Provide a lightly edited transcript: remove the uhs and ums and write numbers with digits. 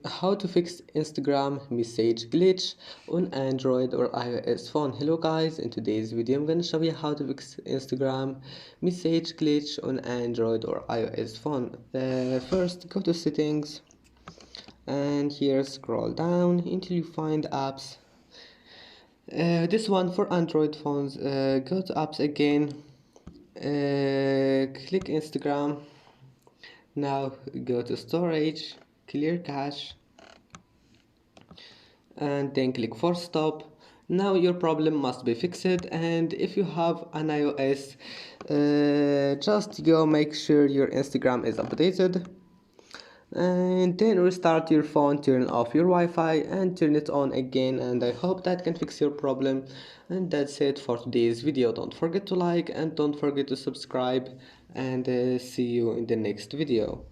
How to fix Instagram message glitch on Android or iOS phone. Hello guys, in today's video I'm gonna show you how to fix Instagram message glitch on Android or iOS phone. First go to settings and here scroll down until you find apps. This one for Android phones. Go to apps again, click Instagram. Now go to storage, clear cache, and then click force stop. Now your problem must be fixed, and if you have an iOS, just go make sure your Instagram is updated, and then restart your phone, turn off your Wi-Fi and turn it on again, and I hope that can fix your problem. And that's it for today's video. Don't forget to like and don't forget to subscribe, and see you in the next video.